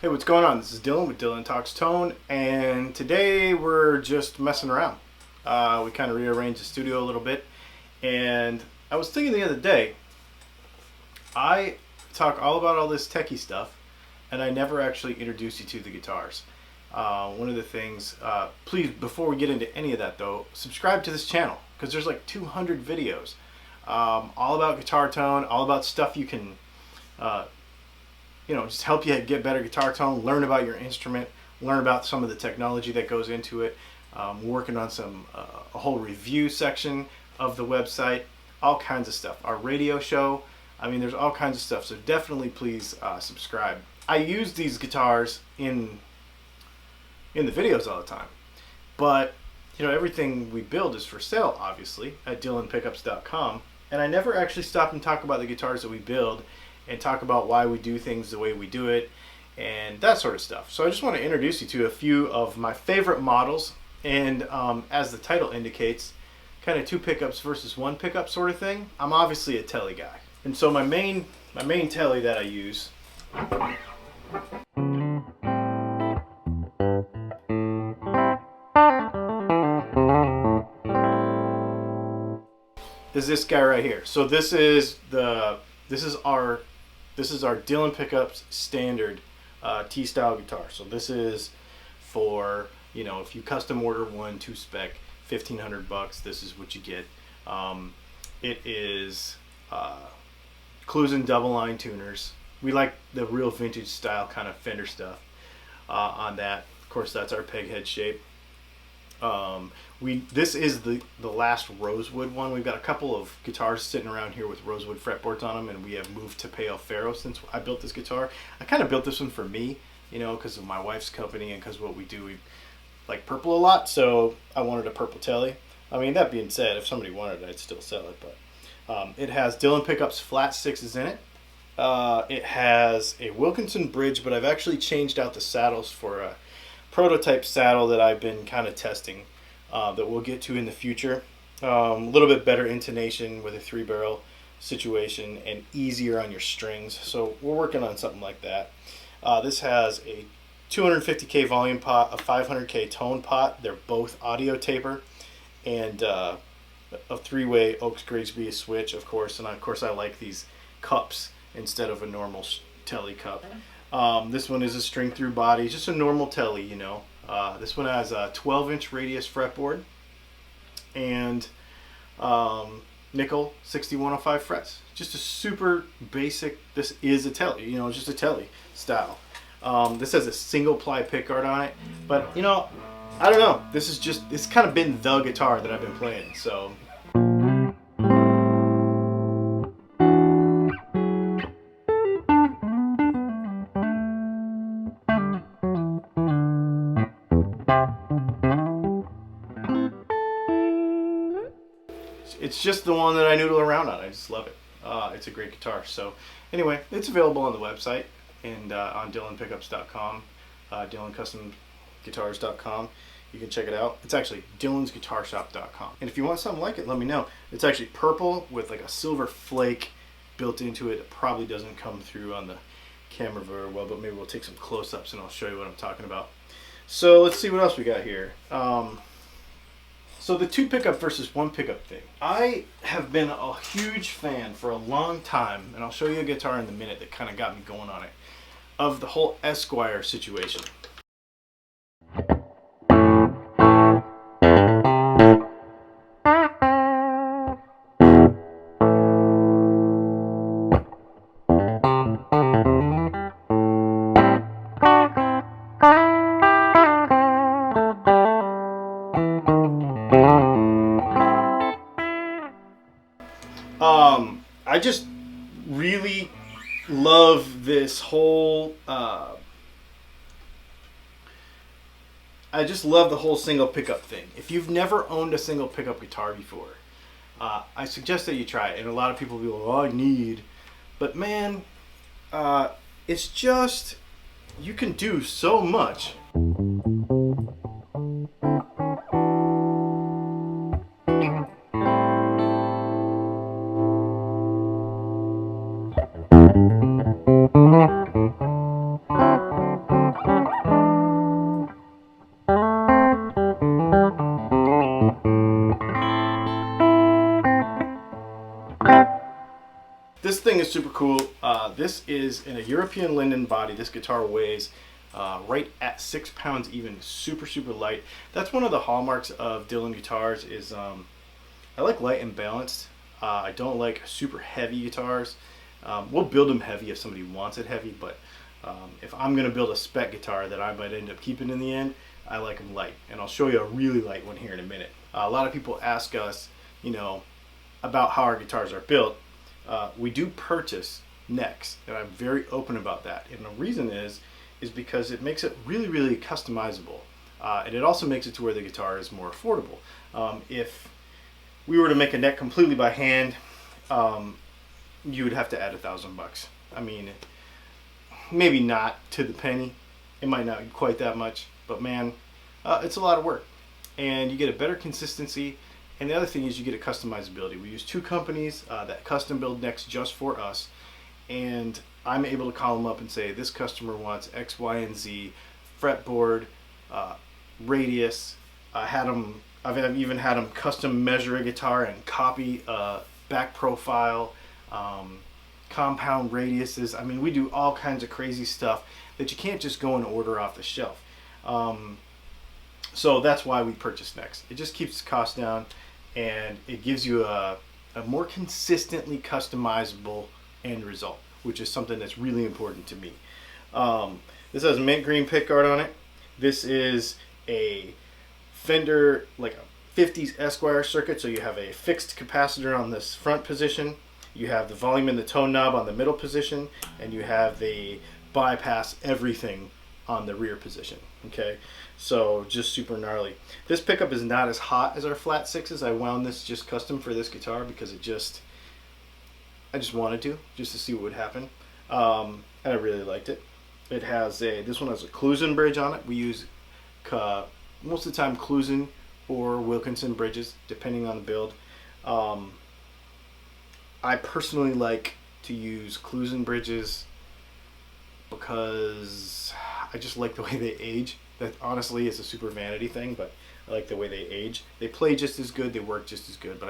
Hey, what's going on? This is Dylan with Dylan Talks Tone, and today we're just messing around. We kind of rearranged the studio a little bit, and I was thinking the other day, I talk all about all this techie stuff, and I never actually introduce you to the guitars. One of the things, please, before we get into any of that though, subscribe to this channel, because there's like 200 videos, all about guitar tone, all about stuff you can just help you get better guitar tone, learn about your instrument, learn about some of the technology that goes into it. We're working on a whole review section of the website, all kinds of stuff. Our radio show, I mean, there's all kinds of stuff. So definitely please subscribe. I use these guitars in the videos all the time, but everything we build is for sale, obviously, at dylanpickups.com. And I never actually stop and talk about the guitars that we build and talk about why we do things the way we do it and that sort of stuff. So I just want to introduce you to a few of my favorite models, and as the title indicates, kind of two pickups versus one pickup sort of thing. I'm obviously a Tele guy, and so my main Tele that I use is this guy right here. So this is our Dylan Pickups standard T-style guitar. So this is for, if you custom order one to spec, $1,500, this is what you get. It is Clusen double line tuners. We like the real vintage style kind of Fender stuff on that. Of course, that's our peg head shape. This is the last rosewood one. We've got a couple of guitars sitting around here with rosewood fretboards on them, and we have moved to pale ferro since I built this guitar. I kind of built this one for me, because of my wife's company and because of what we do. We like purple a lot, so I wanted a purple Tele. I mean, that being said, if somebody wanted it, I'd still sell it, but it has Dylan Pickups flat sixes in it. It has a Wilkinson bridge, but I've actually changed out the saddles for a prototype saddle that I've been kind of testing that we'll get to in the future. A little bit better intonation with a 3-barrel situation and easier on your strings. So we're working on something like that. This has a 250K volume pot, a 500K tone pot. They're both audio taper, and a 3-way Oaks Grigsby switch, of course. And of course I like these cups instead of a normal Tele cup. This one is a string through body, just a normal Tele, This one has a 12-inch radius fretboard and nickel 6105 frets. Just a super basic, this is a Tele, it's just a Tele style. This has a single ply pickguard on it, but I don't know, it's kind of been the guitar that I've been playing, so. It's just the one that I noodle around on. I just love it. It's a great guitar. So anyway, it's available on the website and on dylanpickups.com, dylancustomguitars.com. You can check it out. It's actually dylansguitarshop.com. And if you want something like it, let me know. It's actually purple with like a silver flake built into it. It probably doesn't come through on the camera very well, but maybe we'll take some close-ups and I'll show you what I'm talking about. So let's see what else we got here. So the two pickup versus one pickup thing. I have been a huge fan for a long time, and I'll show you a guitar in a minute that kind of got me going on it, of the whole Esquire situation. I just really love this whole I just love the whole single pickup thing. If you've never owned a single pickup guitar before, I suggest that you try it. And a lot of people will be like, oh, I need, but man, it's just, you can do so much. This is in a European linden body. This guitar weighs right at 6 pounds even, super, super light. That's one of the hallmarks of Dylan guitars is I like light and balanced. I don't like super heavy guitars. We'll build them heavy if somebody wants it heavy, but if I'm going to build a spec guitar that I might end up keeping in the end, I like them light. And I'll show you a really light one here in a minute. A lot of people ask us, you know, about how our guitars are built. We do purchase necks, and I'm very open about that. And the reason is because it makes it really, really customizable. And it also makes it to where the guitar is more affordable. If we were to make a neck completely by hand, you would have to add $1,000. I mean, maybe not to the penny. It might not be quite that much, but man, it's a lot of work. And you get a better consistency. And the other thing is you get a customizability. We use 2 companies that custom build necks just for us. And I'm able to call them up and say, this customer wants X, Y, and Z, fretboard, radius. I've even had them custom measure a guitar and copy a back profile, compound radiuses. I mean, we do all kinds of crazy stuff that you can't just go and order off the shelf. So that's why we purchase necks. It just keeps the cost down, and it gives you a more consistently customizable end result, which is something that's really important to me. This has mint green pickguard on it. This is a Fender, like a 50s Esquire circuit, so you have a fixed capacitor on this front position, you have the volume and the tone knob on the middle position, and you have the bypass everything on the rear position. Okay, so just super gnarly. This pickup is not as hot as our flat 6s. I wound this just custom for this guitar because I just wanted to, just to see what would happen. And I really liked it. It has this one has a Clusen bridge on it. We use most of the time Clusen or Wilkinson bridges, depending on the build. I personally like to use Clusen bridges because I just like the way they age. That honestly is a super vanity thing, but I like the way they age. They play just as good, they work just as good, but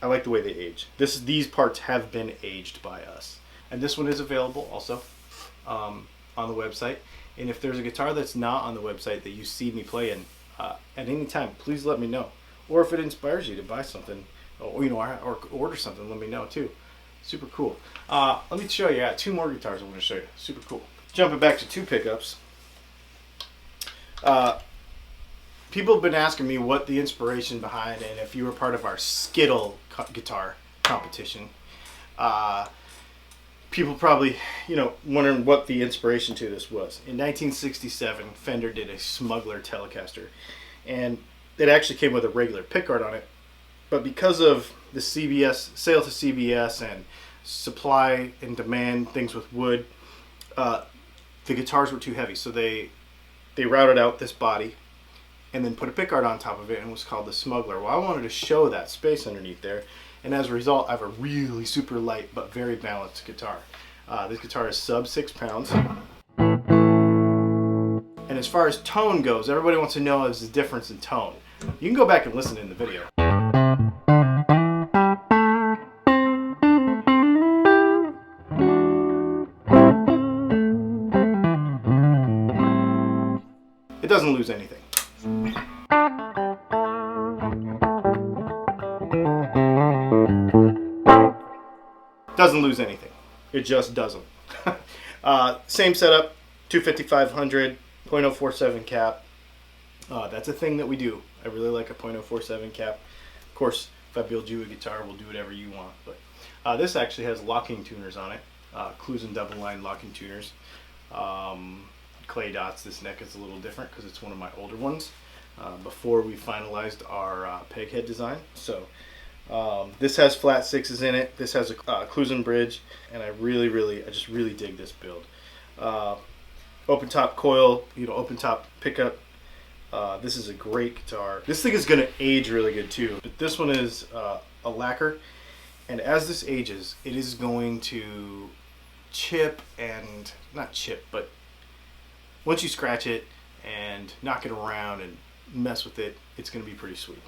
I like the way they age. These parts have been aged by us. And this one is available also on the website. And if there's a guitar that's not on the website that you see me playing at any time, please let me know. Or if it inspires you to buy something, or order something, let me know too. Super cool. Let me show you. I got 2 more guitars I want to show you. Super cool. Jumping back to 2 pickups. People have been asking me what the inspiration behind, and if you were part of our Skittle guitar competition. People probably, wondering what the inspiration to this was. In 1967, Fender did a Smuggler Telecaster, and it actually came with a regular pickguard on it. But because of the sale to CBS and supply and demand things with wood, the guitars were too heavy, so they routed out this body and then put a pickguard on top of it, and it was called the Smuggler. Well, I wanted to show that space underneath there. And as a result, I have a really super light but very balanced guitar. This guitar is sub 6 pounds. And as far as tone goes, everybody wants to know is the difference in tone. You can go back and listen in the video. It doesn't lose anything. Doesn't lose anything. It just doesn't. Same setup, 250-500, 0.047 cap. That's a thing that we do. I really like a 0.047 cap. Of course, if I build you a guitar, we'll do whatever you want. But this actually has locking tuners on it. Clusen double line locking tuners. Clay dots. This neck is a little different because it's one of my older ones. Before we finalized our peg head design. So this has flat 6s in it. This has a Clusen bridge, and I just really dig this build. Open top coil, open top pickup. This is a great guitar. This thing is going to age really good too. But this one is a lacquer, and as this ages, it is going to chip and not chip, but once you scratch it and knock it around and mess with it, it's going to be pretty sweet.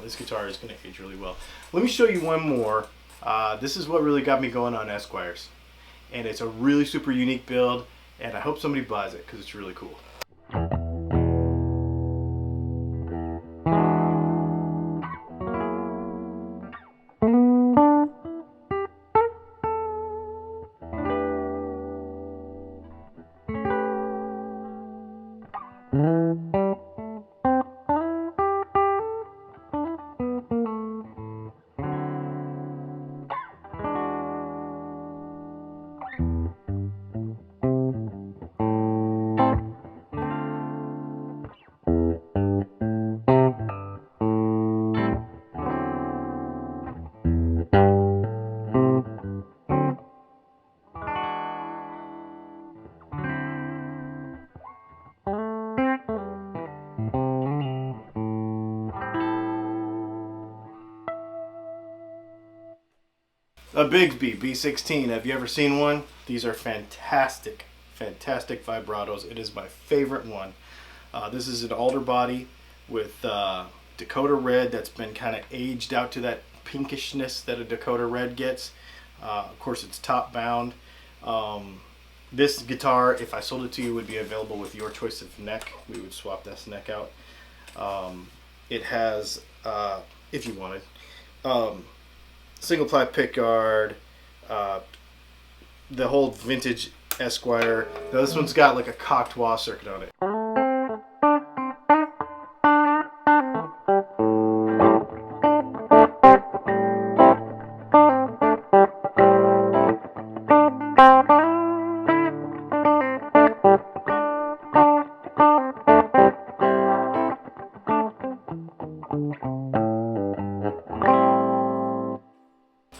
This guitar is going to age really well. Let me show you one more This is what really got me going on Esquires. And it's a really super unique build, and I hope somebody buys it because it's really cool. A Bigsby B16. Have you ever seen one? These are fantastic, fantastic vibratos. It is my favorite one. This is an alder body with Dakota red that's been kind of aged out to that pinkishness that a Dakota red gets. Of course, it's top bound. This guitar, if I sold it to you, would be available with your choice of neck. We would swap this neck out. It has, if you wanted, single ply pickguard, the whole vintage Esquire. Now this one's got like a cocked wah circuit on it.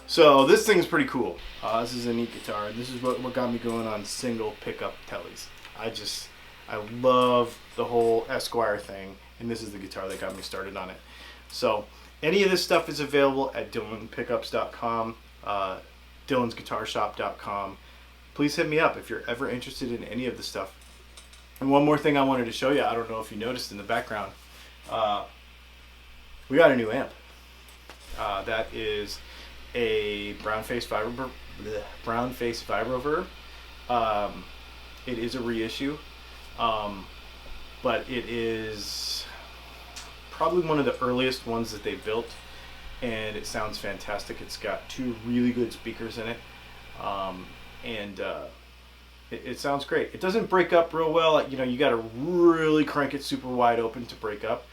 So this thing's pretty cool. This is a neat guitar, and this is what got me going on single pickup Teles. I love the whole Esquire thing, and this is the guitar that got me started on it. So any of this stuff is available at DylanPickups.com, Dylan'sGuitarShop.com. Please hit me up if you're ever interested in any of the stuff. And one more thing I wanted to show you, I don't know if you noticed in the background, we got a new amp. That is a brown face vibroverb. It is a reissue, but it is probably one of the earliest ones that they built, and it sounds fantastic. It's got two really good speakers in it, and it sounds great. It doesn't break up real well. You know, you got to really crank it super wide open to break up.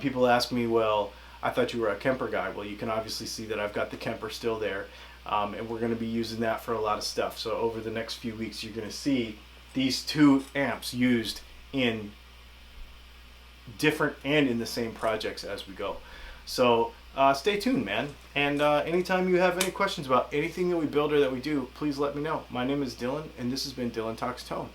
People ask me, well, I thought you were a Kemper guy. Well, you can obviously see that I've got the Kemper still there, and we're going to be using that for a lot of stuff. So over the next few weeks, you're going to see these two amps used in different and in the same projects as we go. So stay tuned, man. And anytime you have any questions about anything that we build or that we do, please let me know. My name is Dylan, and this has been Dylan Talks Tone.